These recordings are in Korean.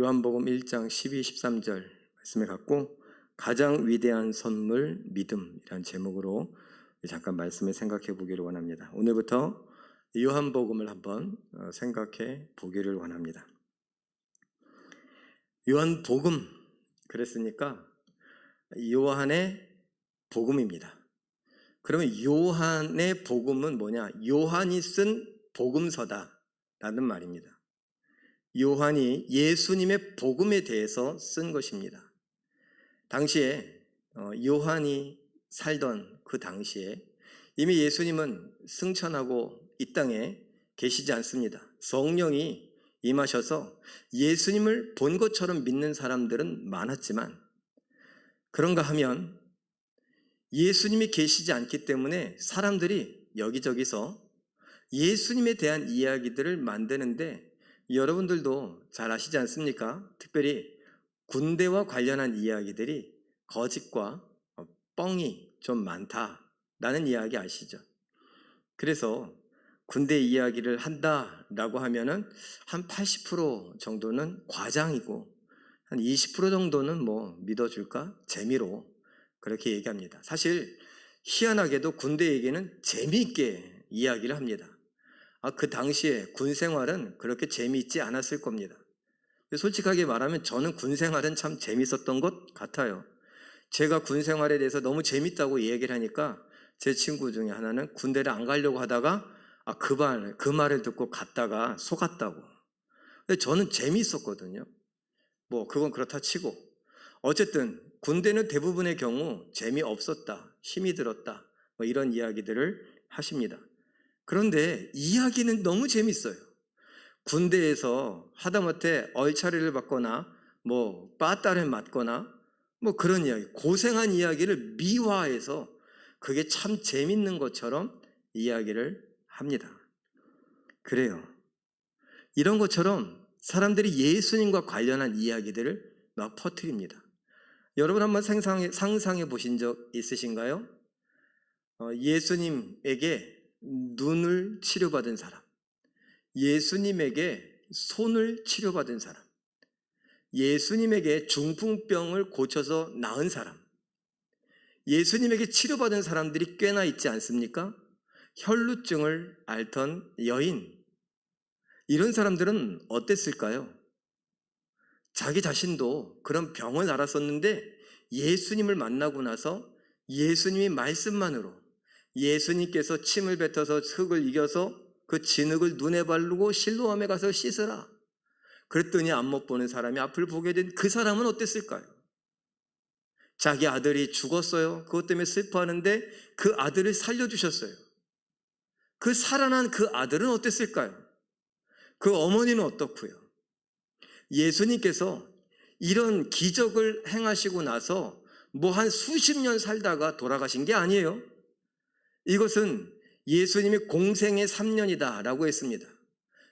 요한복음 1장 12, 13절 말씀을 갖고 가장 위대한 선물 믿음이라는 제목으로 잠깐 말씀을 생각해 보기를 원합니다. 오늘부터 요한복음을 한번 생각해 보기를 원합니다. 요한복음 그랬으니까 요한의 복음입니다. 그러면 요한의 복음은 뭐냐? 요한이 쓴 복음서다라는 말입니다. 요한이 예수님의 복음에 대해서 쓴 것입니다. 당시에 요한이 살던 그 당시에 이미 예수님은 승천하고 이 땅에 계시지 않습니다. 성령이 임하셔서 예수님을 본 것처럼 믿는 사람들은 많았지만 그런가 하면 예수님이 계시지 않기 때문에 사람들이 여기저기서 예수님에 대한 이야기들을 만드는데 여러분들도 잘 아시지 않습니까? 특별히 군대와 관련한 이야기들이 거짓과 뻥이 좀 많다라는 이야기 아시죠? 그래서 군대 이야기를 한다라고 하면은 한 80% 정도는 과장이고 한 20% 정도는 믿어줄까? 재미로 그렇게 얘기합니다. 사실 희한하게도 군대 얘기는 재미있게 이야기를 합니다. 그 당시에 군 생활은 그렇게 재미있지 않았을 겁니다. 솔직하게 말하면 저는 군 생활은 참 재밌었던 것 같아요. 제가 군 생활에 대해서 너무 재밌다고 얘기를 하니까 제 친구 중에 하나는 군대를 안 가려고 하다가 그 말을 듣고 갔다가 속았다고. 근데 저는 재밌었거든요. 그건 그렇다 치고 어쨌든 군대는 대부분의 경우 재미없었다, 힘이 들었다 이런 이야기들을 하십니다. 그런데 이야기는 너무 재밌어요. 군대에서 하다못해 얼차리를 받거나 빠따를 맞거나 그런 이야기, 고생한 이야기를 미화해서 그게 참 재밌는 것처럼 이야기를 합니다. 그래요. 이런 것처럼 사람들이 예수님과 관련한 이야기들을 막 퍼뜨립니다. 여러분 한번 상상해 보신 적 있으신가요? 예수님에게 눈을 치료받은 사람, 예수님에게 손을 치료받은 사람, 예수님에게 중풍병을 고쳐서 나은 사람, 예수님에게 치료받은 사람들이 꽤나 있지 않습니까? 혈루증을 앓던 여인, 이런 사람들은 어땠을까요? 자기 자신도 그런 병을 앓았었는데 예수님을 만나고 나서 예수님이 말씀만으로 예수님께서 침을 뱉어서 흙을 이겨서 그 진흙을 눈에 바르고 실로암에 가서 씻으라 그랬더니 안 못 보는 사람이 앞을 보게 된 그 사람은 어땠을까요? 자기 아들이 죽었어요. 그것 때문에 슬퍼하는데 그 아들을 살려주셨어요. 그 살아난 그 아들은 어땠을까요? 그 어머니는 어떻고요? 예수님께서 이런 기적을 행하시고 나서 한 수십 년 살다가 돌아가신 게 아니에요. 이것은 예수님이 공생의 3년이다 라고 했습니다.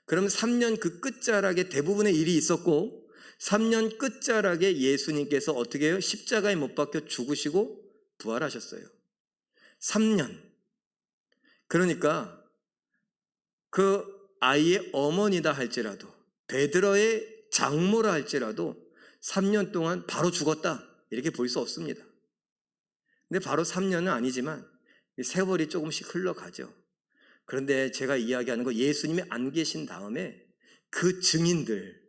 그럼 3년 그 끝자락에 대부분의 일이 있었고 3년 끝자락에 예수님께서 어떻게 해요? 십자가에 못 박혀 죽으시고 부활하셨어요. 3년. 그러니까 그 아이의 어머니다 할지라도 베드로의 장모라 할지라도 3년 동안 바로 죽었다 이렇게 볼 수 없습니다. 근데 바로 3년은 아니지만 세월이 조금씩 흘러가죠. 그런데 제가 이야기하는 거 예수님이 안 계신 다음에 그 증인들,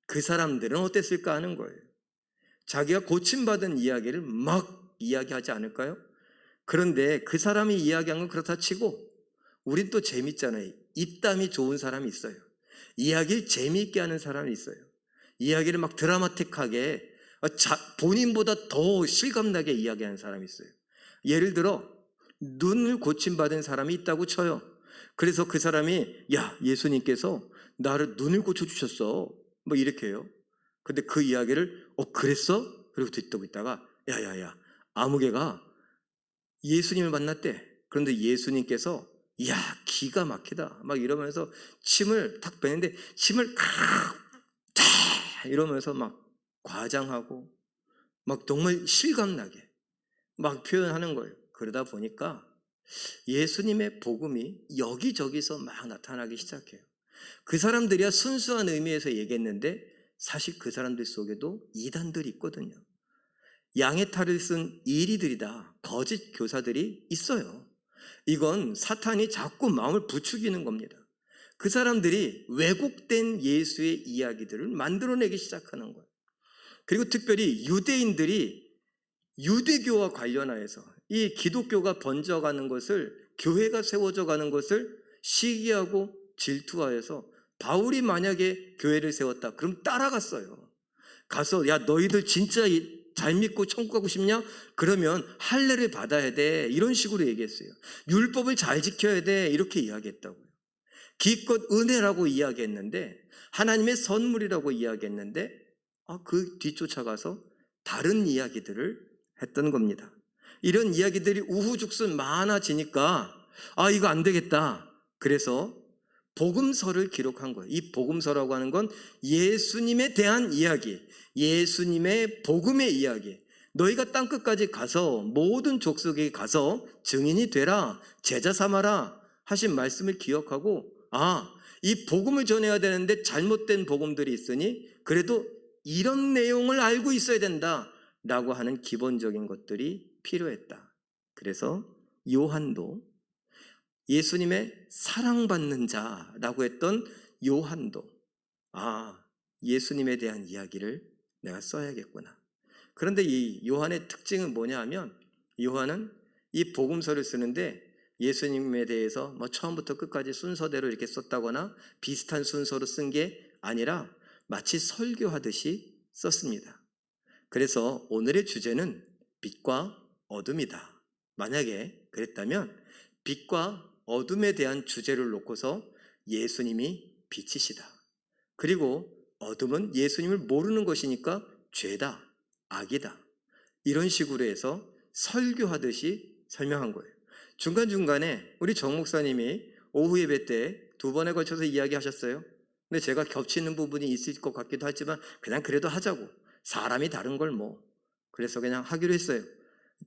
그 사람들은 어땠을까 하는 거예요. 자기가 고침받은 이야기를 막 이야기하지 않을까요? 그런데 그 사람이 이야기한 건 그렇다 치고 우린 또 재밌잖아요. 입담이 좋은 사람이 있어요. 이야기를 재미있게 하는 사람이 있어요. 이야기를 막 드라마틱하게 본인보다 더 실감나게 이야기하는 사람이 있어요. 예를 들어 눈을 고침받은 사람이 있다고 쳐요. 그래서 그 사람이 예수님께서 나를 눈을 고쳐주셨어 이렇게 해요. 근데 그 이야기를 그랬어? 그리고 듣고 있다가 야야야 아무개가 예수님을 만났대. 그런데 예수님께서 기가 막히다 이러면서 침을 탁 빼는데 침을 이러면서 막 과장하고 정말 실감나게 표현하는 거예요. 그러다 보니까 예수님의 복음이 여기저기서 막 나타나기 시작해요. 그 사람들이야 순수한 의미에서 얘기했는데 사실 그 사람들 속에도 이단들이 있거든요. 양의 탈을 쓴 이리들이다, 거짓 교사들이 있어요. 이건 사탄이 자꾸 마음을 부추기는 겁니다. 그 사람들이 왜곡된 예수의 이야기들을 만들어내기 시작하는 거예요. 그리고 특별히 유대인들이 유대교와 관련하여서 이 기독교가 번져가는 것을, 교회가 세워져 가는 것을 시기하고 질투하여서 바울이 만약에 교회를 세웠다 그럼 따라갔어요. 가서 야 너희들 진짜 잘 믿고 천국 가고 싶냐? 그러면 할례를 받아야 돼, 이런 식으로 얘기했어요. 율법을 잘 지켜야 돼, 이렇게 이야기했다고요. 기껏 은혜라고 이야기했는데, 하나님의 선물이라고 이야기했는데 그 뒤쫓아가서 다른 이야기들을 했던 겁니다. 이런 이야기들이 우후죽순 많아지니까 이거 안 되겠다, 그래서 복음서를 기록한 거예요. 이 복음서라고 하는 건 예수님에 대한 이야기, 예수님의 복음의 이야기. 너희가 땅끝까지 가서 모든 족속에 가서 증인이 되라, 제자 삼아라 하신 말씀을 기억하고, 이 복음을 전해야 되는데 잘못된 복음들이 있으니 그래도 이런 내용을 알고 있어야 된다라고 하는 기본적인 것들이 필요했다. 그래서 요한도, 예수님의 사랑받는 자라고 했던 요한도 예수님에 대한 이야기를 내가 써야겠구나. 그런데 이 요한의 특징은 뭐냐 하면, 요한은 이 복음서를 쓰는데 예수님에 대해서 처음부터 끝까지 순서대로 이렇게 썼다거나 비슷한 순서로 쓴 게 아니라 마치 설교하듯이 썼습니다. 그래서 오늘의 주제는 빛과 어둠이다. 만약에 그랬다면 빛과 어둠에 대한 주제를 놓고서 예수님이 빛이시다, 그리고 어둠은 예수님을 모르는 것이니까 죄다, 악이다, 이런 식으로 해서 설교하듯이 설명한 거예요. 중간중간에 우리 정 목사님이 오후 예배 때 2번에 걸쳐서 이야기하셨어요. 근데 제가 겹치는 부분이 있을 것 같기도 하지만 그냥 그래도 하자고, 사람이 다른 걸 그래서 그냥 하기로 했어요.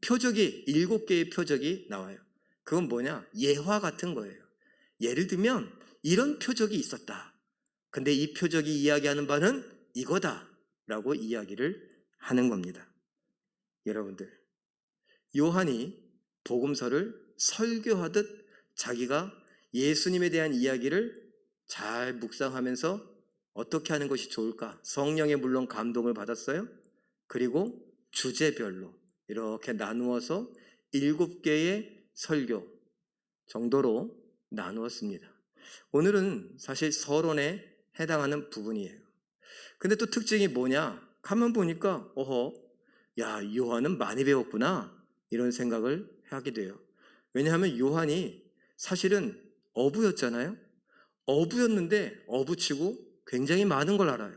표적이 7개의 표적이 나와요. 그건 뭐냐? 예화 같은 거예요. 예를 들면 이런 표적이 있었다, 근데 이 표적이 이야기하는 바는 이거다 라고 이야기를 하는 겁니다. 여러분들, 요한이 복음서를 설교하듯 자기가 예수님에 대한 이야기를 잘 묵상하면서 어떻게 하는 것이 좋을까? 성령의 물론 감동을 받았어요. 그리고 주제별로 이렇게 나누어서 7개의 설교 정도로 나누었습니다. 오늘은 사실 서론에 해당하는 부분이에요. 근데 또 특징이 뭐냐? 가만 보니까 요한은 많이 배웠구나, 이런 생각을 하게 돼요. 왜냐하면 요한이 사실은 어부였잖아요. 어부였는데 어부치고 굉장히 많은 걸 알아요.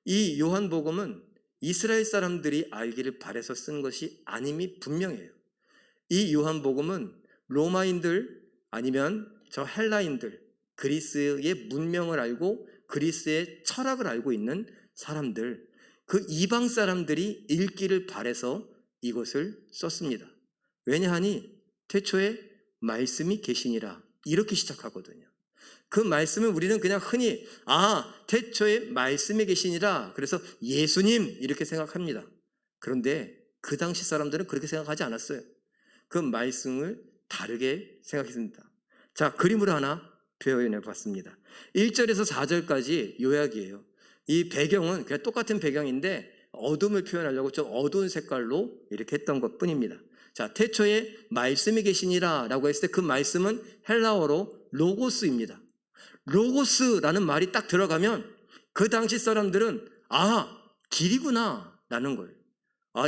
이 요한복음은 이스라엘 사람들이 알기를 바라서 쓴 것이 아님이 분명해요. 이 요한복음은 로마인들 아니면 저 헬라인들, 그리스의 문명을 알고 그리스의 철학을 알고 있는 사람들, 그 이방 사람들이 읽기를 바라서 이것을 썼습니다. 왜냐하니 태초에 말씀이 계시니라, 이렇게 시작하거든요. 그 말씀을 우리는 그냥 흔히 태초에 말씀이 계시니라, 그래서 예수님 이렇게 생각합니다. 그런데 그 당시 사람들은 그렇게 생각하지 않았어요. 그 말씀을 다르게 생각했습니다. 자, 그림으로 하나 표현해 봤습니다. 1절에서 4절까지 요약이에요. 이 배경은 그냥 똑같은 배경인데 어둠을 표현하려고 좀 어두운 색깔로 이렇게 했던 것 뿐입니다. 자, 태초에 말씀이 계시니라 라고 했을 때 그 말씀은 헬라어로 로고스입니다. 로고스라는 말이 딱 들어가면 그 당시 사람들은 길이구나 라는 거예요.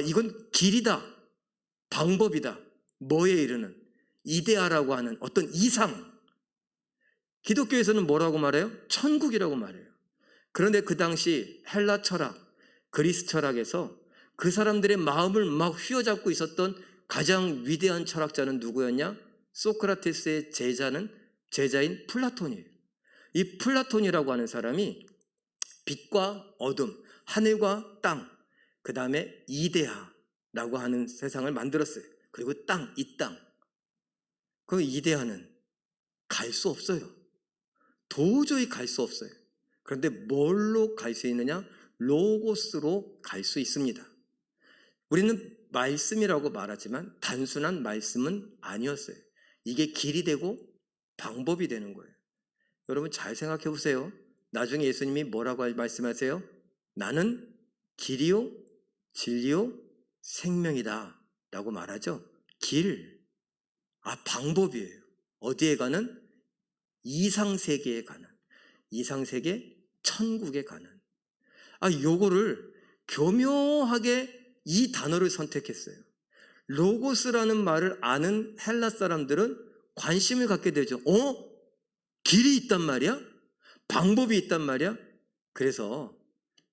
이건 길이다, 방법이다, 뭐에 이르는 이데아라고 하는 어떤 이상. 기독교에서는 뭐라고 말해요? 천국이라고 말해요. 그런데 그 당시 헬라 철학, 그리스 철학에서 그 사람들의 마음을 막 휘어잡고 있었던 가장 위대한 철학자는 누구였냐? 소크라테스의 제자인 플라톤이에요. 이 플라톤이라고 하는 사람이 빛과 어둠, 하늘과 땅, 그 다음에 이데아라고 하는 세상을 만들었어요. 그리고 이 땅. 그 이데아는 갈 수 없어요. 도저히 갈 수 없어요. 그런데 뭘로 갈 수 있느냐? 로고스로 갈 수 있습니다. 우리는 말씀이라고 말하지만 단순한 말씀은 아니었어요. 이게 길이 되고 방법이 되는 거예요. 여러분 잘 생각해 보세요. 나중에 예수님이 뭐라고 말씀하세요? 나는 길이요, 진리요, 생명이다 라고 말하죠. 길, 방법이에요. 어디에 가는? 이상세계에 가는, 이상세계 천국에 가는. 요거를 교묘하게 이 단어를 선택했어요. 로고스라는 말을 아는 헬라 사람들은 관심을 갖게 되죠. 길이 있단 말이야? 방법이 있단 말이야? 그래서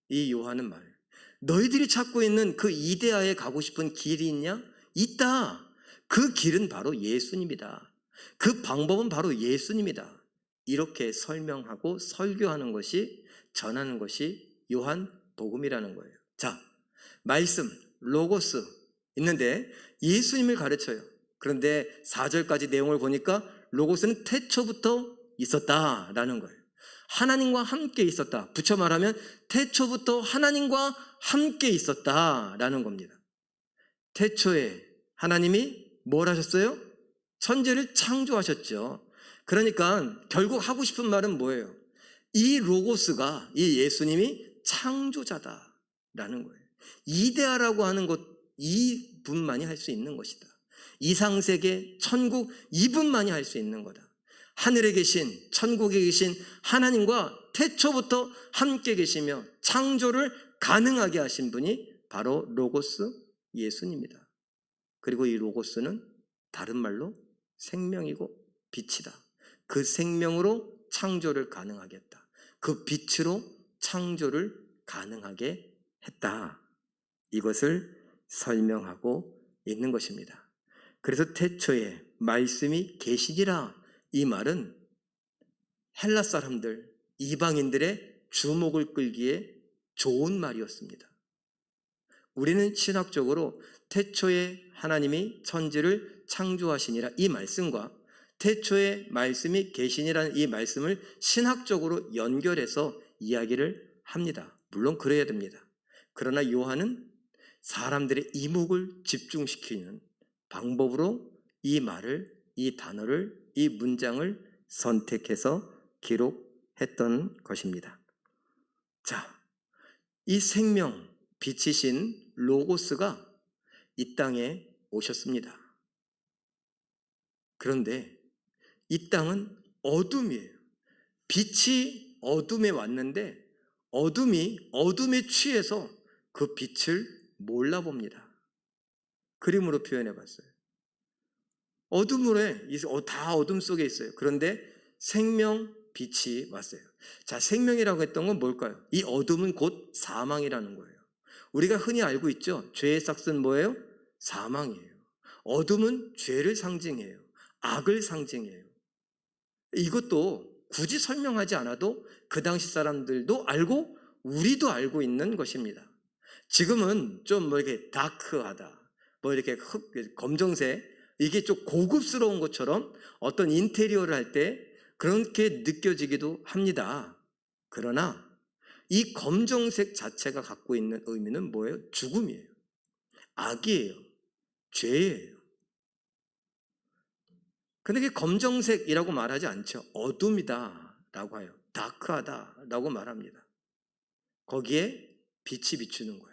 이 요한은 말이에요. 너희들이 찾고 있는 그 이데아에 가고 싶은 길이 있냐? 있다. 그 길은 바로 예수님이다. 그 방법은 바로 예수님이다. 이렇게 설명하고 설교하는 것이, 전하는 것이 요한 복음이라는 거예요. 자, 말씀, 로고스 있는데 예수님을 가르쳐요. 그런데 4절까지 내용을 보니까 로고스는 태초부터 있었다라는 거예요. 하나님과 함께 있었다. 붙여 말하면 태초부터 하나님과 함께 있었다라는 겁니다. 태초에 하나님이 뭘 하셨어요? 천지를 창조하셨죠. 그러니까 결국 하고 싶은 말은 뭐예요? 이 로고스가, 이 예수님이 창조자다라는 거예요. 이데아라고 하는 것, 이분만이 할 수 있는 것이다. 이상세계, 천국, 이분만이 할 수 있는 거다. 하늘에 계신, 천국에 계신 하나님과 태초부터 함께 계시며 창조를 가능하게 하신 분이 바로 로고스 예수님이다. 그리고 이 로고스는 다른 말로 생명이고 빛이다. 그 생명으로 창조를 가능하게 했다. 그 빛으로 창조를 가능하게 했다. 이것을 설명하고 있는 것입니다. 그래서 태초에 말씀이 계시니라, 이 말은 헬라 사람들, 이방인들의 주목을 끌기에 좋은 말이었습니다. 우리는 신학적으로 태초에 하나님이 천지를 창조하시니라 이 말씀과 태초에 말씀이 계시니라는 이 말씀을 신학적으로 연결해서 이야기를 합니다. 물론 그래야 됩니다. 그러나 요한은 사람들의 이목을 집중시키는 방법으로 이 말을, 이 단어를, 이 문장을 선택해서 기록했던 것입니다. 자, 이 생명, 빛이신 로고스가 이 땅에 오셨습니다. 그런데 이 땅은 어둠이에요. 빛이 어둠에 왔는데 어둠이 어둠에 취해서 그 빛을 몰라봅니다. 그림으로 표현해 봤어요. 어둠으로 다 어둠 속에 있어요. 그런데 생명, 빛이 왔어요. 자, 생명이라고 했던 건 뭘까요? 이 어둠은 곧 사망이라는 거예요. 우리가 흔히 알고 있죠. 죄의 삭은 뭐예요? 사망이에요. 어둠은 죄를 상징해요. 악을 상징해요. 이것도 굳이 설명하지 않아도 그 당시 사람들도 알고 우리도 알고 있는 것입니다. 지금은 좀 이렇게 다크하다, 이렇게 검정색, 이게 좀 고급스러운 것처럼 어떤 인테리어를 할 때 그렇게 느껴지기도 합니다. 그러나 이 검정색 자체가 갖고 있는 의미는 뭐예요? 죽음이에요. 악이에요. 죄예요. 근데 그게 검정색이라고 말하지 않죠. 어둠이다라고 해요. 다크하다라고 말합니다. 거기에 빛이 비추는 거예요.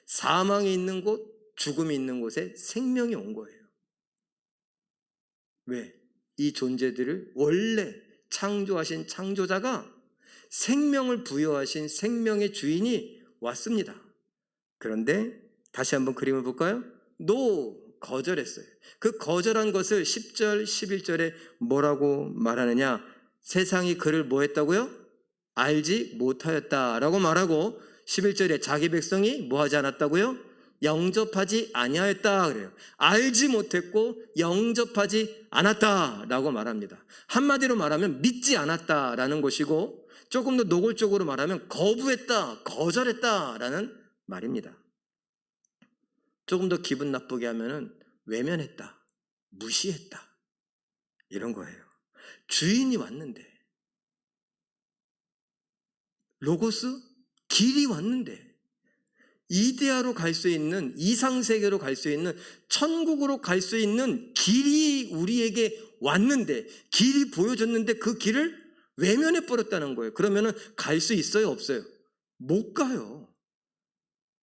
사망이 있는 곳, 죽음이 있는 곳에 생명이 온 거예요. 왜? 이 존재들을 원래 창조하신 창조자가 생명을 부여하신 생명의 주인이 왔습니다. 그런데 다시 한번 그림을 볼까요? 거절했어요. 그 거절한 것을 10절, 11절에 뭐라고 말하느냐? 세상이 그를 뭐 했다고요? 알지 못하였다라고 말하고 11절에 자기 백성이 뭐 하지 않았다고요? 영접하지 아니하였다 그래요. 알지 못했고 영접하지 않았다라고 말합니다. 한마디로 말하면 믿지 않았다라는 것이고 조금 더 노골적으로 말하면 거부했다, 거절했다라는 말입니다. 조금 더 기분 나쁘게 하면은 외면했다, 무시했다 이런 거예요. 주인이 왔는데 로고스 길이 왔는데, 이데아로 갈 수 있는, 이상세계로 갈 수 있는, 천국으로 갈 수 있는 길이 우리에게 왔는데, 길이 보여줬는데 그 길을 외면해 버렸다는 거예요. 그러면은 갈 수 있어요, 없어요? 못 가요.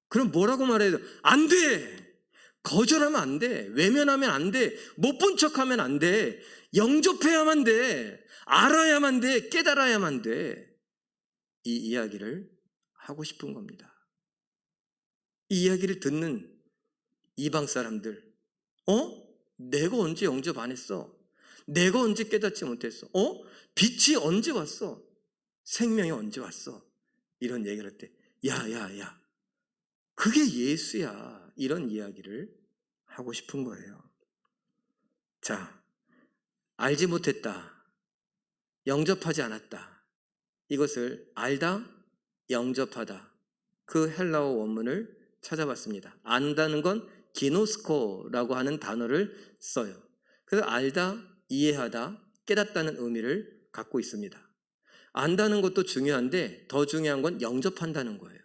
그럼 뭐라고 말해야 돼요? 안 돼! 거절하면 안 돼. 외면하면 안 돼. 못 본 척하면 안 돼. 영접해야만 돼. 알아야만 돼. 깨달아야만 돼. 이 이야기를 하고 싶은 겁니다. 이 이야기를 듣는 이방 사람들, 내가 언제 영접 안 했어? 내가 언제 깨닫지 못했어? 빛이 언제 왔어? 생명이 언제 왔어? 이런 얘기를 할 때, 야, 그게 예수야. 이런 이야기를 하고 싶은 거예요. 자, 알지 못했다, 영접하지 않았다, 이것을 알다, 영접하다, 그 헬라어 원문을 찾아봤습니다. 안다는 건 기노스코라고 하는 단어를 써요. 그래서 알다, 이해하다, 깨닫다는 의미를 갖고 있습니다. 안다는 것도 중요한데 더 중요한 건 영접한다는 거예요.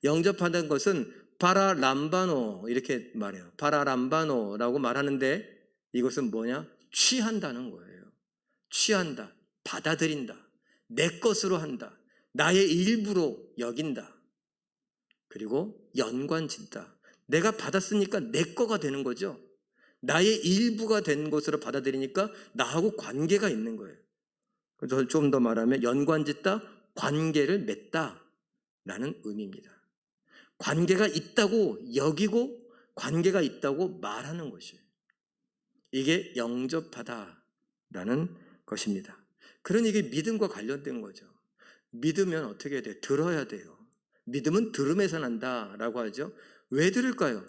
영접한다는 것은 파라람바노 이렇게 말해요. 파라람바노라고 말하는데 이것은 뭐냐? 취한다는 거예요. 취한다, 받아들인다, 내 것으로 한다, 나의 일부로 여긴다. 그리고 연관짓다. 내가 받았으니까 내 거가 되는 거죠. 나의 일부가 된 것으로 받아들이니까 나하고 관계가 있는 거예요. 그래서 좀 더 말하면 연관짓다, 관계를 맺다라는 의미입니다. 관계가 있다고 여기고 관계가 있다고 말하는 것이에요. 이게 영접하다라는 것입니다. 그러니 이게 믿음과 관련된 거죠. 믿으면 어떻게 해야 돼요? 들어야 돼요. 믿음은 들음에서 난다라고 하죠. 왜 들을까요?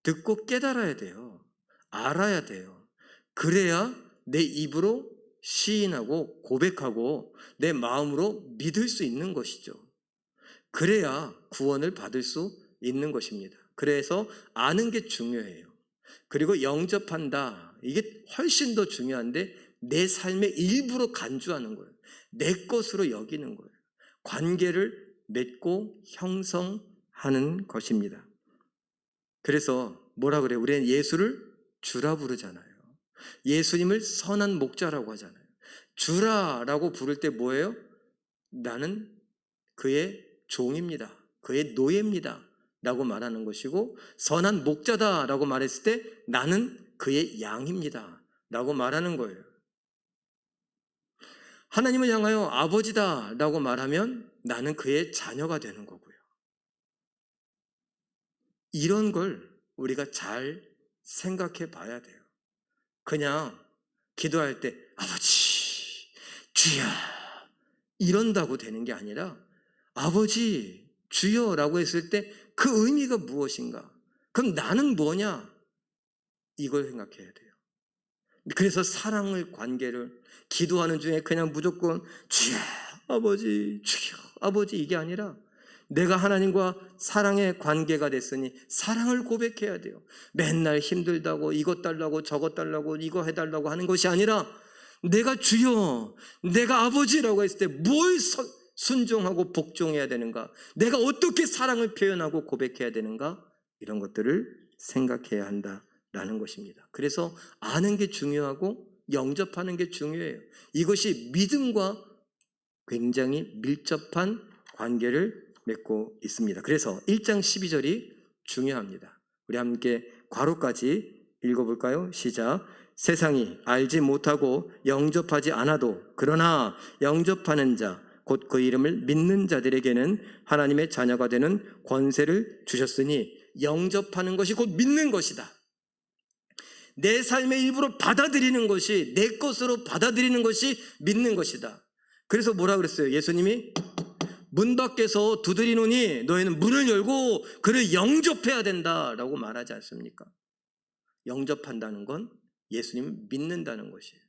듣고 깨달아야 돼요. 알아야 돼요. 그래야 내 입으로 시인하고 고백하고 내 마음으로 믿을 수 있는 것이죠. 그래야 구원을 받을 수 있는 것입니다. 그래서 아는 게 중요해요. 그리고 영접한다, 이게 훨씬 더 중요한데 내 삶의 일부로 간주하는 거예요. 내 것으로 여기는 거예요. 관계를 맺고 형성하는 것입니다. 그래서 뭐라 그래요? 우리는 예수를 주라 부르잖아요. 예수님을 선한 목자라고 하잖아요. 주라라고 부를 때 뭐예요? 나는 그의 종입니다. 그의 노예입니다. 라고 말하는 것이고, 선한 목자다라고 말했을 때 나는 그의 양입니다. 라고 말하는 거예요. 하나님을 향하여 아버지다라고 말하면 나는 그의 자녀가 되는 거고요. 이런 걸 우리가 잘 생각해 봐야 돼요. 그냥 기도할 때 아버지, 주여 이런다고 되는 게 아니라 아버지, 주여라고 했을 때 그 의미가 무엇인가? 그럼 나는 뭐냐? 이걸 생각해야 돼요. 그래서 사랑을, 관계를 기도하는 중에 그냥 무조건 주여, 아버지, 주여, 아버지 이게 아니라 내가 하나님과 사랑의 관계가 됐으니 사랑을 고백해야 돼요. 맨날 힘들다고 이것 달라고 저것 달라고 이거 해달라고 하는 것이 아니라 내가 주여, 내가 아버지라고 했을 때 뭘 순종하고 복종해야 되는가? 내가 어떻게 사랑을 표현하고 고백해야 되는가? 이런 것들을 생각해야 한다라는 것입니다. 그래서 아는 게 중요하고 영접하는 게 중요해요. 이것이 믿음과 굉장히 밀접한 관계를 맺고 있습니다. 그래서 1장 12절이 중요합니다. 우리 함께 괄호까지 읽어볼까요? 시작. 세상이 알지 못하고 영접하지 않아도 그러나 영접하는 자 곧 그 이름을 믿는 자들에게는 하나님의 자녀가 되는 권세를 주셨으니 영접하는 것이 곧 믿는 것이다. 내 삶의 일부로 받아들이는 것이, 내 것으로 받아들이는 것이 믿는 것이다. 그래서 뭐라 그랬어요? 예수님이 문 밖에서 두드리노니 너희는 문을 열고 그를 영접해야 된다라고 말하지 않습니까? 영접한다는 건 예수님을 믿는다는 것이에요.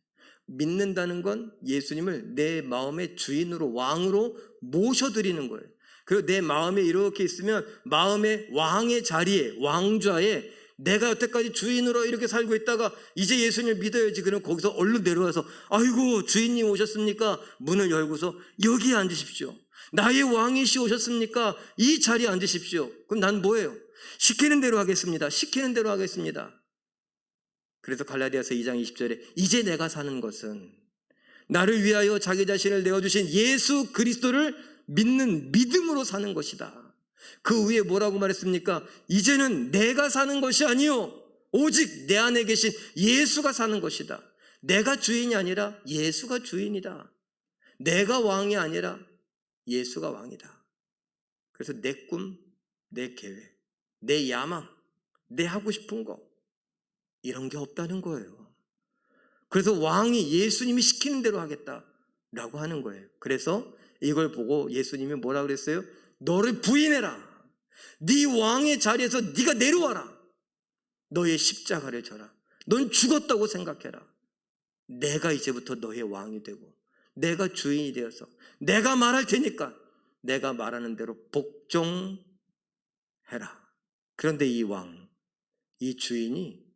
믿는다는 건 예수님을 내 마음의 주인으로, 왕으로 모셔드리는 거예요. 그리고 내 마음에 이렇게 있으면 마음의 왕의 자리에, 왕좌에 내가 여태까지 주인으로 이렇게 살고 있다가 이제 예수님을 믿어야지. 그럼 거기서 얼른 내려와서 아이고 주인님 오셨습니까? 문을 열고서 여기 앉으십시오. 나의 왕이시 오셨습니까? 이 자리에 앉으십시오. 그럼 난 뭐예요? 시키는 대로 하겠습니다. 시키는 대로 하겠습니다. 그래서 갈라디아서 2장 20절에 이제 내가 사는 것은 나를 위하여 자기 자신을 내어주신 예수 그리스도를 믿는 믿음으로 사는 것이다. 그 위에 뭐라고 말했습니까? 이제는 내가 사는 것이 아니요 오직 내 안에 계신 예수가 사는 것이다. 내가 주인이 아니라 예수가 주인이다. 내가 왕이 아니라 예수가 왕이다. 그래서 내 꿈, 내 계획, 내 야망, 내 하고 싶은 거 이런 게 없다는 거예요. 그래서 왕이 예수님이 시키는 대로 하겠다라고 하는 거예요. 그래서 이걸 보고 예수님이 뭐라고 그랬어요? 너를 부인해라. 네 왕의 자리에서 네가 내려와라. 너의 십자가를 져라. 넌 죽었다고 생각해라. 내가 이제부터 너의 왕이 되고 내가 주인이 되어서 내가 말할 테니까 내가 말하는 대로 복종해라. 그런데 이 왕, 이 주인이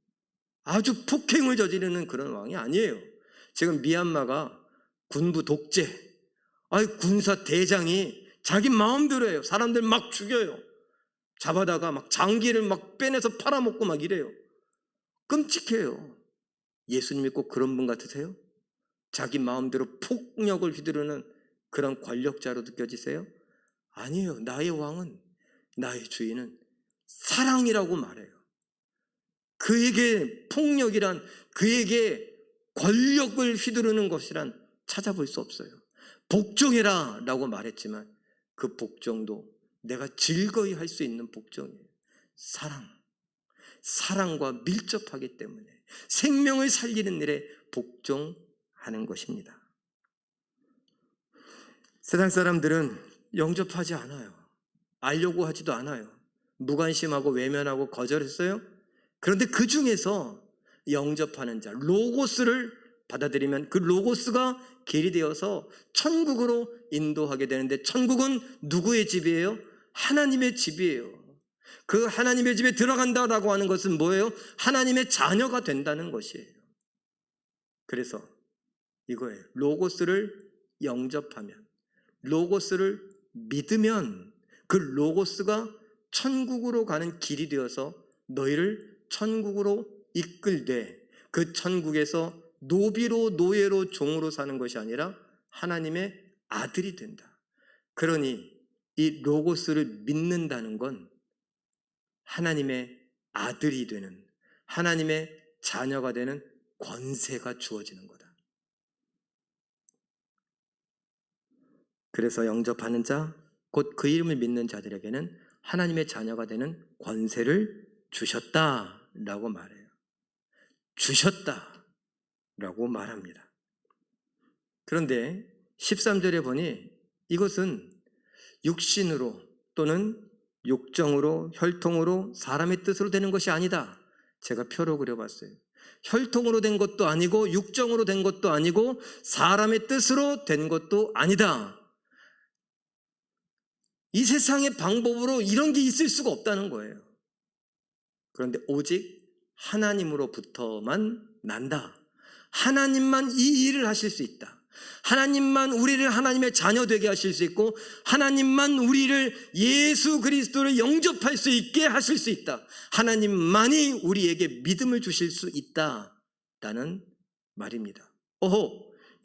아주 폭행을 저지르는 그런 왕이 아니에요. 지금 미얀마가 군부 독재, 군사 대장이 자기 마음대로 해요. 사람들 막 죽여요. 잡아다가 막 장기를 막 빼내서 팔아먹고 막 이래요. 끔찍해요. 예수님이 꼭 그런 분 같으세요? 자기 마음대로 폭력을 휘두르는 그런 권력자로 느껴지세요? 아니에요. 나의 왕은, 나의 주인은 사랑이라고 말해요. 그에게 폭력이란, 그에게 권력을 휘두르는 것이란 찾아볼 수 없어요. 복종해라 라고 말했지만 그 복종도 내가 즐거이 할 수 있는 복종이에요. 사랑과 밀접하기 때문에 생명을 살리는 일에 복종하는 것입니다. 세상 사람들은 영접하지 않아요. 알려고 하지도 않아요. 무관심하고 외면하고 거절했어요. 그런데 그 중에서 영접하는 자, 로고스를 받아들이면 그 로고스가 길이 되어서 천국으로 인도하게 되는데, 천국은 누구의 집이에요? 하나님의 집이에요. 그 하나님의 집에 들어간다라고 하는 것은 뭐예요? 하나님의 자녀가 된다는 것이에요. 그래서 이거예요. 로고스를 영접하면, 로고스를 믿으면 그 로고스가 천국으로 가는 길이 되어서 너희를 천국으로 이끌되 그 천국에서 노비로 노예로 종으로 사는 것이 아니라 하나님의 아들이 된다. 그러니 이 로고스를 믿는다는 건 하나님의 아들이 되는, 하나님의 자녀가 되는 권세가 주어지는 거다. 그래서 영접하는 자, 곧 그 이름을 믿는 자들에게는 하나님의 자녀가 되는 권세를 주셨다라고 말해요. 주셨다라고 말합니다. 그런데 13절에 보니 이것은 육신으로 또는 육정으로, 혈통으로, 사람의 뜻으로 되는 것이 아니다. 제가 표로 그려봤어요. 혈통으로 된 것도 아니고 육정으로 된 것도 아니고 사람의 뜻으로 된 것도 아니다. 이 세상의 방법으로 이런 게 있을 수가 없다는 거예요. 그런데 오직 하나님으로부터만 난다. 하나님만 이 일을 하실 수 있다. 하나님만 우리를 하나님의 자녀 되게 하실 수 있고, 하나님만 우리를 예수 그리스도를 영접할 수 있게 하실 수 있다. 하나님만이 우리에게 믿음을 주실 수 있다라는 말입니다.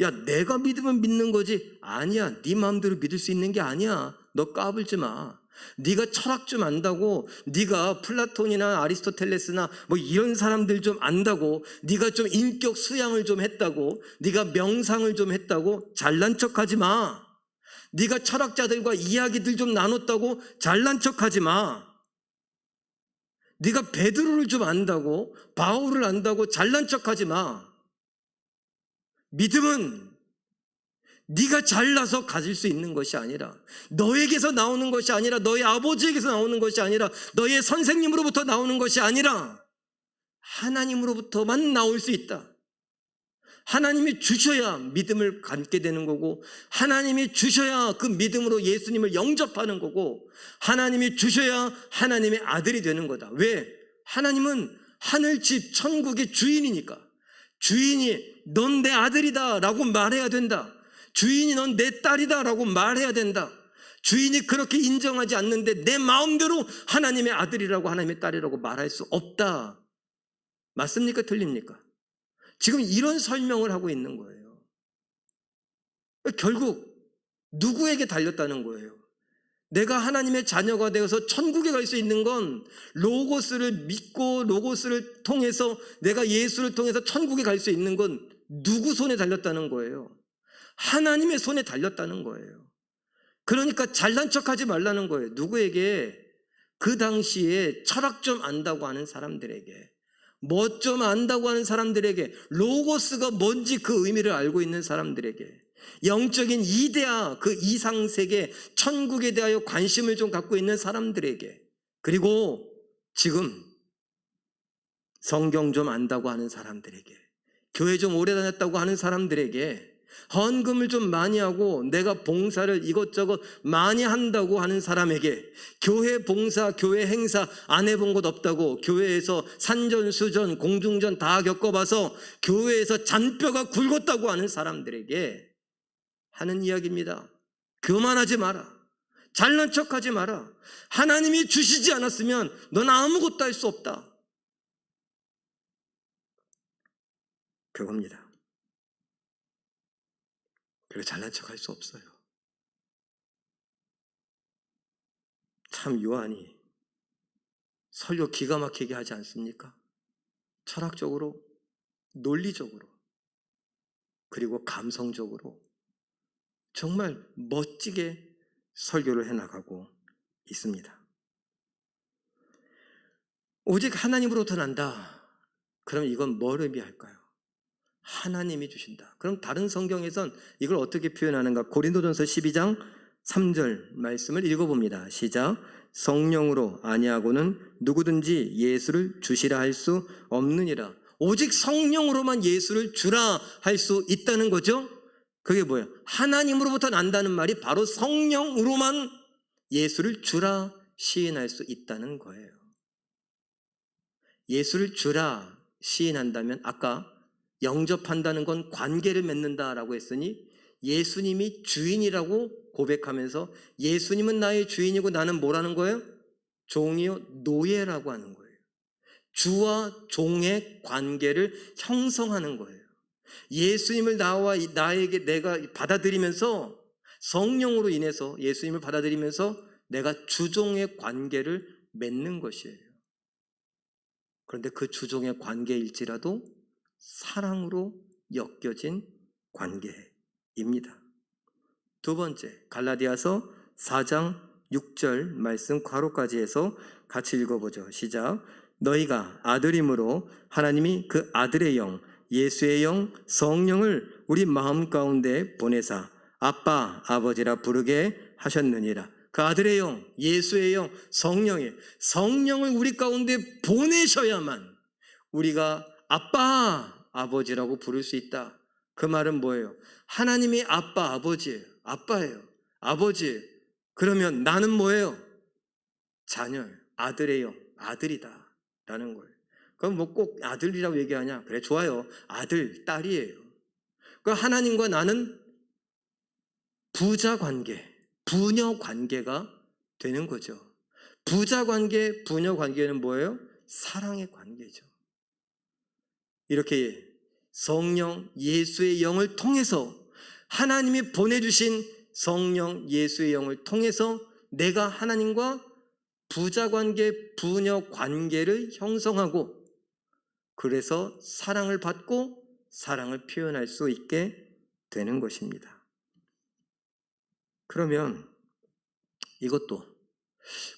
야, 내가 믿으면 믿는 거지. 아니야, 네 마음대로 믿을 수 있는 게 아니야. 너 까불지 마. 네가 철학 좀 안다고, 네가 플라톤이나 아리스토텔레스나 뭐 이런 사람들 좀 안다고, 네가 좀 인격 수양을 좀 했다고, 네가 명상을 좀 했다고 잘난 척하지 마. 네가 철학자들과 이야기들 좀 나눴다고 잘난 척하지 마. 네가 베드로를 좀 안다고, 바울을 안다고 잘난 척하지 마. 믿음은 네가 잘나서 가질 수 있는 것이 아니라, 너에게서 나오는 것이 아니라, 너의 아버지에게서 나오는 것이 아니라, 너의 선생님으로부터 나오는 것이 아니라 하나님으로부터만 나올 수 있다. 하나님이 주셔야 믿음을 갖게 되는 거고, 하나님이 주셔야 그 믿음으로 예수님을 영접하는 거고, 하나님이 주셔야 하나님의 아들이 되는 거다. 왜? 하나님은 하늘집 천국의 주인이니까. 주인이 넌 내 아들이다 라고 말해야 된다. 주인이 넌 내 딸이다 라고 말해야 된다. 주인이 그렇게 인정하지 않는데 내 마음대로 하나님의 아들이라고 하나님의 딸이라고 말할 수 없다. 맞습니까? 틀립니까? 지금 이런 설명을 하고 있는 거예요. 결국 누구에게 달렸다는 거예요? 내가 하나님의 자녀가 되어서 천국에 갈 수 있는 건 로고스를 믿고 로고스를 통해서 내가 예수를 통해서 천국에 갈 수 있는 건 누구 손에 달렸다는 거예요? 하나님의 손에 달렸다는 거예요. 그러니까 잘난 척하지 말라는 거예요. 누구에게? 그 당시에 철학 좀 안다고 하는 사람들에게, 뭐 좀 안다고 하는 사람들에게, 로고스가 뭔지 그 의미를 알고 있는 사람들에게, 영적인 이데아, 그 이상세계, 천국에 대하여 관심을 좀 갖고 있는 사람들에게, 그리고 지금 성경 좀 안다고 하는 사람들에게, 교회 좀 오래 다녔다고 하는 사람들에게, 헌금을 좀 많이 하고 내가 봉사를 이것저것 많이 한다고 하는 사람에게, 교회 봉사, 교회 행사 안 해본 것 없다고, 교회에서 산전수전, 공중전 다 겪어봐서 교회에서 잔뼈가 굵었다고 하는 사람들에게 하는 이야기입니다. 교만하지 마라. 잘난 척하지 마라. 하나님이 주시지 않았으면 넌 아무것도 할 수 없다. 그겁니다. 그래서 잘난 척할 수 없어요. 참 요한이 설교 기가 막히게 하지 않습니까? 철학적으로, 논리적으로, 그리고 감성적으로 정말 멋지게 설교를 해나가고 있습니다. 오직 하나님으로부터 난다. 그럼 이건 뭘 의미할까요? 하나님이 주신다. 그럼 다른 성경에선 이걸 어떻게 표현하는가? 고린도전서 12장 3절 말씀을 읽어봅니다. 시작. 성령으로 아니하고는 누구든지 예수를 주시라 할 수 없느니라. 오직 성령으로만 예수를 주라 할 수 있다는 거죠. 그게 뭐예요? 하나님으로부터 난다는 말이 바로 성령으로만 예수를 주라 시인할 수 있다는 거예요. 예수를 주라 시인한다면, 아까 영접한다는 건 관계를 맺는다라고 했으니 예수님이 주인이라고 고백하면서 예수님은 나의 주인이고 나는 뭐라는 거예요? 종이요, 노예라고 하는 거예요. 주와 종의 관계를 형성하는 거예요. 예수님을 나에게 내가 받아들이면서, 성령으로 인해서 예수님을 받아들이면서 내가 주종의 관계를 맺는 것이에요. 그런데 그 주종의 관계일지라도 사랑으로 엮여진 관계입니다. 두 번째, 갈라디아서 4장 6절 말씀 괄호까지 해서 같이 읽어보죠. 시작. 너희가 아들임으로 하나님이 그 아들의 영, 예수의 영, 성령을 우리 마음 가운데 보내사 아빠, 아버지라 부르게 하셨느니라. 그 아들의 영, 예수의 영, 성령을 우리 가운데 보내셔야만 우리가 아빠, 아버지라고 부를 수 있다. 그 말은 뭐예요? 하나님이 아빠, 아버지예요. 아빠예요. 아버지예요. 그러면 나는 뭐예요? 자녀예요. 아들의 영, 아들이다 라는 거예요. 그럼 뭐 꼭 아들이라고 얘기하냐? 그래, 좋아요. 아들, 딸이에요. 그 하나님과 나는 부자 관계, 부녀 관계가 되는 거죠. 부자 관계, 부녀 관계는 뭐예요? 사랑의 관계죠. 이렇게 성령, 예수의 영을 통해서, 하나님이 보내주신 성령, 예수의 영을 통해서 내가 하나님과 부자 관계, 부녀 관계를 형성하고, 그래서 사랑을 받고 사랑을 표현할 수 있게 되는 것입니다. 그러면 이것도,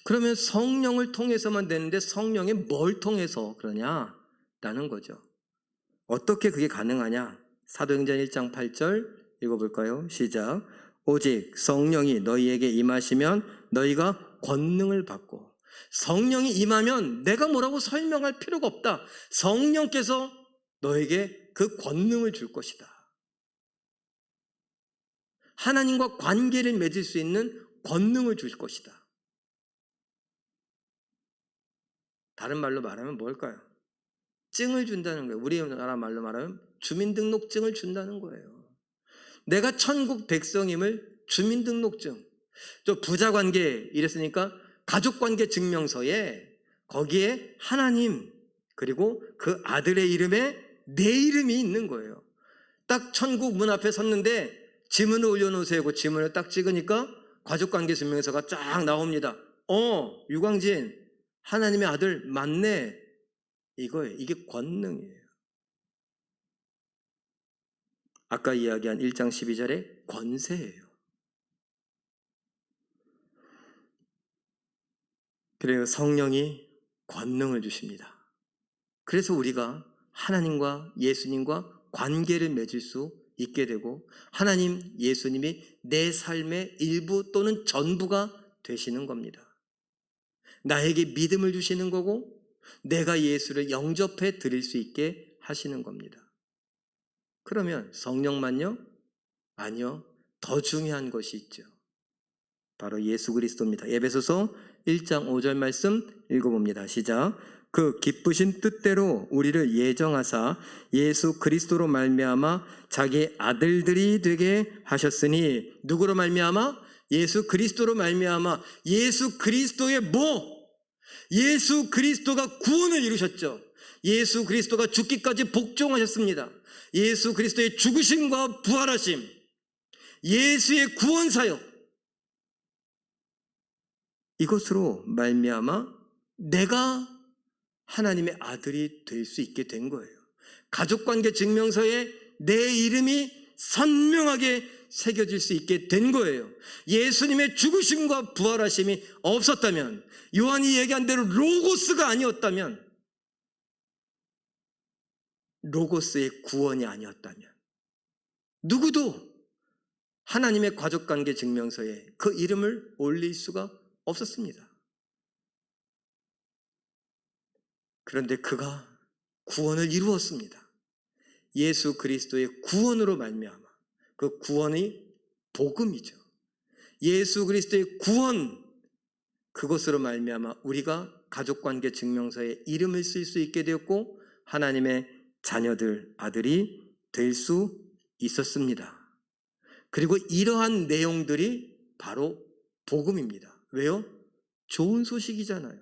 그러면 성령을 통해서만 되는데 성령이 뭘 통해서 그러냐라는 거죠. 어떻게 그게 가능하냐? 사도행전 1장 8절 읽어볼까요? 시작. 오직 성령이 너희에게 임하시면 너희가 권능을 받고. 성령이 임하면 내가 뭐라고 설명할 필요가 없다. 성령께서 너에게 그 권능을 줄 것이다. 하나님과 관계를 맺을 수 있는 권능을 줄 것이다. 다른 말로 말하면 뭘까요? 증을 준다는 거예요. 우리나라 말로 말하면 주민등록증을 준다는 거예요. 내가 천국 백성임을 주민등록증, 또 부자 관계 이랬으니까 가족 관계 증명서에 거기에 하나님 그리고 그 아들의 이름에 내 이름이 있는 거예요. 딱 천국 문 앞에 섰는데 지문을 올려놓으세요. 그 지문을 딱 찍으니까 가족관계 증명서가 쫙 나옵니다. 유광진 하나님의 아들 맞네. 이거예요. 이게 권능이에요. 아까 이야기한 1장 12절의 권세예요. 그래요. 성령이 권능을 주십니다. 그래서 우리가 하나님과 예수님과 관계를 맺을 수 있게 되고 하나님, 예수님이 내 삶의 일부 또는 전부가 되시는 겁니다. 나에게 믿음을 주시는 거고 내가 예수를 영접해 드릴 수 있게 하시는 겁니다. 그러면 성령만요? 아니요. 더 중요한 것이 있죠. 바로 예수 그리스도입니다. 에베소서 1장 5절 말씀 읽어봅니다. 시작. 그 기쁘신 뜻대로 우리를 예정하사 예수 그리스도로 말미암아 자기 아들들이 되게 하셨으니 누구로 말미암아? 예수 그리스도로 말미암아. 예수 그리스도의 예수 그리스도가 구원을 이루셨죠. 예수 그리스도가 죽기까지 복종하셨습니다. 예수 그리스도의 죽으심과 부활하심, 예수의 구원 사역, 이것으로 말미암아 내가 하나님의 아들이 될 수 있게 된 거예요. 가족관계 증명서에 내 이름이 선명하게 새겨질 수 있게 된 거예요. 예수님의 죽으심과 부활하심이 없었다면, 요한이 얘기한 대로 로고스가 아니었다면, 로고스의 구원이 아니었다면 누구도 하나님의 가족관계 증명서에 그 이름을 올릴 수가 없었습니다. 그런데 그가 구원을 이루었습니다. 예수 그리스도의 구원으로 말미암아. 그 구원이 복음이죠. 예수 그리스도의 구원, 그것으로 말미암아 우리가 가족관계 증명서에 이름을 쓸 수 있게 되었고 하나님의 자녀들, 아들이 될 수 있었습니다. 그리고 이러한 내용들이 바로 복음입니다. 왜요? 좋은 소식이잖아요.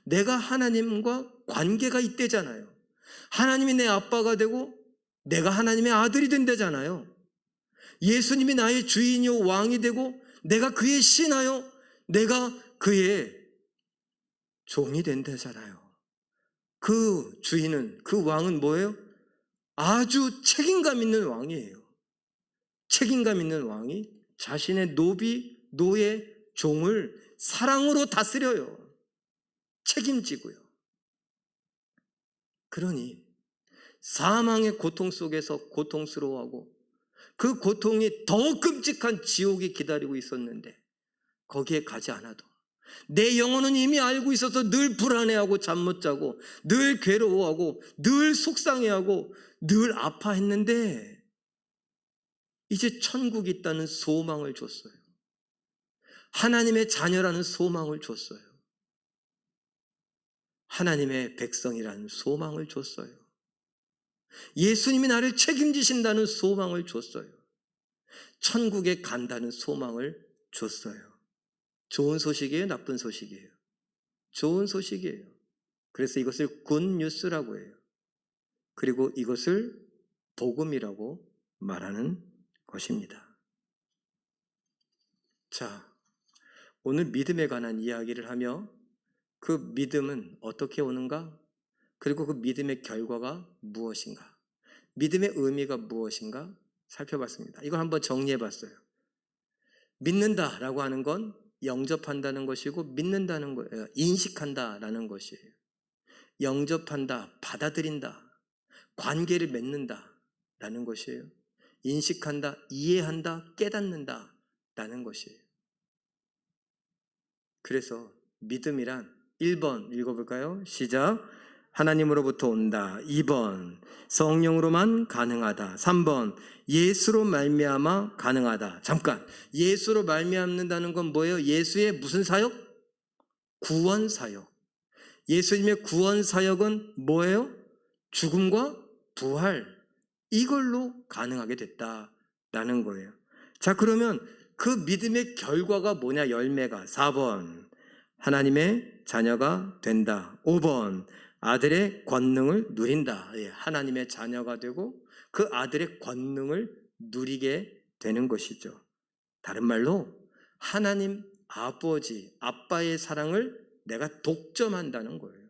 내가 하나님과 관계가 있대잖아요. 하나님이 내 아빠가 되고 내가 하나님의 아들이 된다잖아요. 예수님이 나의 주인이요 왕이 되고 내가 그의 신하여 내가 그의 종이 된다잖아요. 그 주인은, 그 왕은 뭐예요? 아주 책임감 있는 왕이에요. 책임감 있는 왕이 자신의 노예, 종을 사랑으로 다스려요. 책임지고요. 그러니 사망의 고통 속에서 고통스러워하고 그 고통이 더 끔찍한 지옥이 기다리고 있었는데 거기에 가지 않아도 내 영혼은 이미 알고 있어서 늘 불안해하고 잠 못 자고 늘 괴로워하고 늘 속상해하고 늘 아파했는데 이제 천국이 있다는 소망을 줬어요. 하나님의 자녀라는 소망을 줬어요. 하나님의 백성이라는 소망을 줬어요. 예수님이 나를 책임지신다는 소망을 줬어요. 천국에 간다는 소망을 줬어요. 좋은 소식이에요? 나쁜 소식이에요? 좋은 소식이에요. 그래서 이것을 굿뉴스라고 해요. 그리고 이것을 복음이라고 말하는 것입니다. 자, 오늘 믿음에 관한 이야기를 하며 그 믿음은 어떻게 오는가? 그리고 그 믿음의 결과가 무엇인가? 믿음의 의미가 무엇인가? 살펴봤습니다. 이걸 한번 정리해봤어요. 믿는다라고 하는 건 영접한다는 것이고 믿는다는 거예요. 인식한다라는 것이에요. 영접한다, 받아들인다, 관계를 맺는다라는 것이에요. 인식한다, 이해한다, 깨닫는다라는 것이에요. 그래서 믿음이란 1번 읽어볼까요? 시작. 하나님으로부터 온다. 2번 성령으로만 가능하다. 3번 예수로 말미암아 가능하다. 잠깐, 예수로 말미암는다는 건 뭐예요? 예수의 무슨 사역? 구원 사역. 예수님의 구원 사역은 뭐예요? 죽음과 부활, 이걸로 가능하게 됐다라는 거예요. 자, 그러면 그 믿음의 결과가 뭐냐? 열매가 4번 하나님의 자녀가 된다. 5번 아들의 권능을 누린다. 예, 하나님의 자녀가 되고 그 아들의 권능을 누리게 되는 것이죠. 다른 말로 하나님 아버지, 아빠의 사랑을 내가 독점한다는 거예요.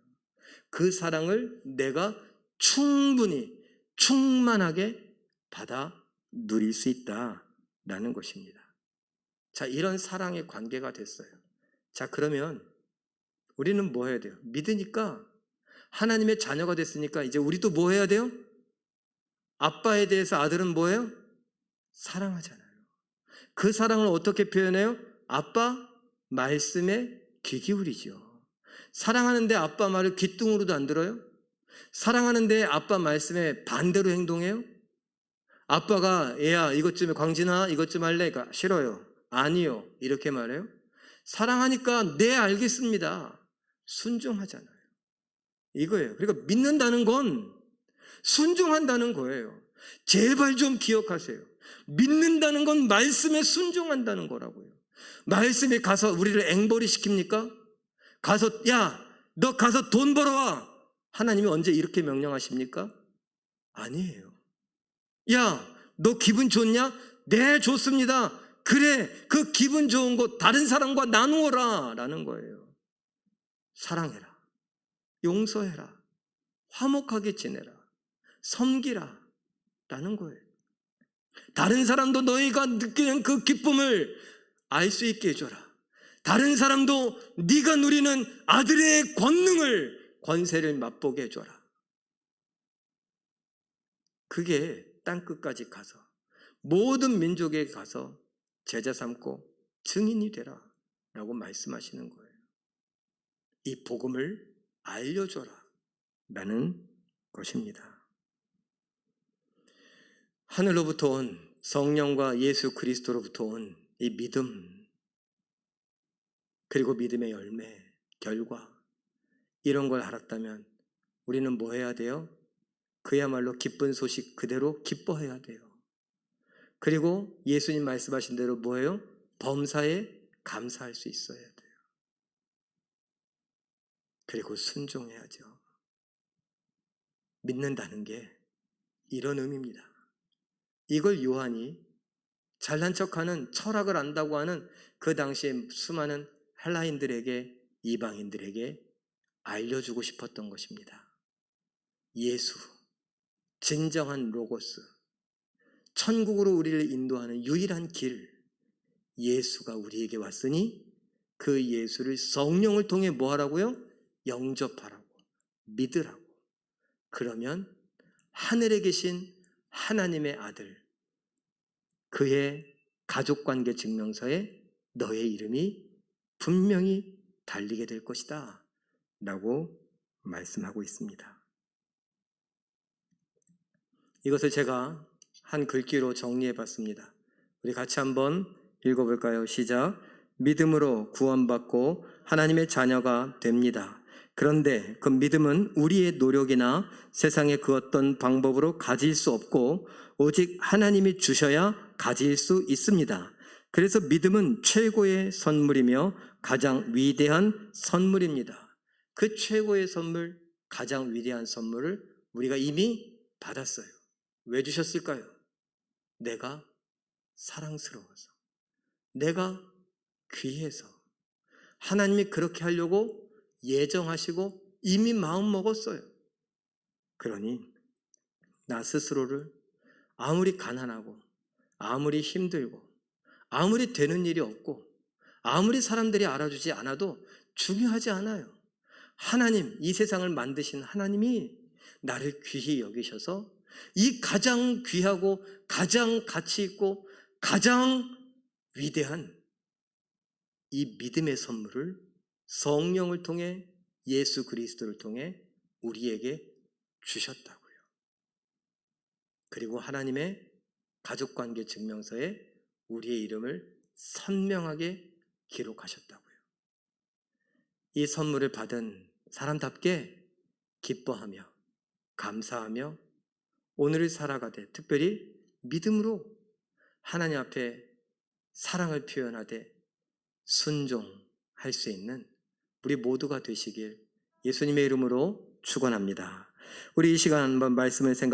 그 사랑을 내가 충분히 충만하게 받아 누릴 수 있다라는 것입니다. 자, 이런 사랑의 관계가 됐어요. 자, 그러면 우리는 뭐 해야 돼요? 믿으니까 하나님의 자녀가 됐으니까 이제 우리도 뭐 해야 돼요? 아빠에 대해서 아들은 뭐예요? 사랑하잖아요. 그 사랑을 어떻게 표현해요? 아빠 말씀에 귀 기울이죠. 사랑하는데 아빠 말을 귓등으로도 안 들어요? 사랑하는데 아빠 말씀에 반대로 행동해요? 아빠가 얘야 이것 좀 광진아 이것 좀 할래? 그러니까 싫어요. 아니요. 이렇게 말해요? 사랑하니까 네 알겠습니다. 순종하잖아요. 이거예요. 그러니까 믿는다는 건 순종한다는 거예요. 제발 좀 기억하세요. 믿는다는 건 말씀에 순종한다는 거라고요. 말씀에 가서 우리를 앵벌이 시킵니까? 가서 야, 너 가서 돈 벌어와. 하나님이 언제 이렇게 명령하십니까? 아니에요. 야, 너 기분 좋냐? 네, 좋습니다. 그래, 그 기분 좋은 거 다른 사람과 나누어라 라는 거예요. 사랑해라. 용서해라. 화목하게 지내라. 섬기라 라는 거예요. 다른 사람도 너희가 느끼는 그 기쁨을 알 수 있게 해줘라. 다른 사람도 네가 누리는 아들의 권세를 맛보게 해줘라. 그게 땅끝까지 가서 모든 민족에 가서 제자 삼고 증인이 되라 라고 말씀하시는 거예요. 이 복음을 알려줘라 라는 것입니다. 하늘로부터 온 성령과 예수 그리스도로부터 온 이 믿음, 그리고 믿음의 열매, 결과, 이런 걸 알았다면 우리는 뭐 해야 돼요? 그야말로 기쁜 소식 그대로 기뻐해야 돼요. 그리고 예수님 말씀하신 대로 뭐예요? 범사에 감사할 수 있어야 돼요. 그리고 순종해야죠. 믿는다는 게 이런 의미입니다. 이걸 요한이 잘난 척하는 철학을 안다고 하는 그 당시에 수많은 헬라인들에게, 이방인들에게 알려주고 싶었던 것입니다. 예수, 진정한 로고스, 천국으로 우리를 인도하는 유일한 길, 예수가 우리에게 왔으니 그 예수를 성령을 통해 뭐 하라고요? 영접하라고, 믿으라고. 그러면 하늘에 계신 하나님의 아들, 그의 가족관계 증명서에 너의 이름이 분명히 달리게 될 것이다 라고 말씀하고 있습니다. 이것을 제가 한 글귀로 정리해 봤습니다. 우리 같이 한번 읽어볼까요? 시작. 믿음으로 구원받고 하나님의 자녀가 됩니다. 그런데 그 믿음은 우리의 노력이나 세상의 그 어떤 방법으로 가질 수 없고 오직 하나님이 주셔야 가질 수 있습니다. 그래서 믿음은 최고의 선물이며 가장 위대한 선물입니다. 그 최고의 선물, 가장 위대한 선물을 우리가 이미 받았어요. 왜 주셨을까요? 내가 사랑스러워서, 내가 귀해서, 하나님이 그렇게 하려고 예정하시고 이미 마음 먹었어요. 그러니 나 스스로를 아무리 가난하고 아무리 힘들고 아무리 되는 일이 없고 아무리 사람들이 알아주지 않아도 중요하지 않아요. 하나님, 이 세상을 만드신 하나님이 나를 귀히 여기셔서 이 가장 귀하고 가장 가치 있고 가장 위대한 이 믿음의 선물을 성령을 통해, 예수 그리스도를 통해 우리에게 주셨다고요. 그리고 하나님의 가족관계 증명서에 우리의 이름을 선명하게 기록하셨다고요. 이 선물을 받은 사람답게 기뻐하며 감사하며 오늘을 살아가되 특별히 믿음으로 하나님 앞에 사랑을 표현하되 순종할 수 있는 우리 모두가 되시길 예수님의 이름으로 축원합니다. 우리 이 시간 한번 말씀을 생각하고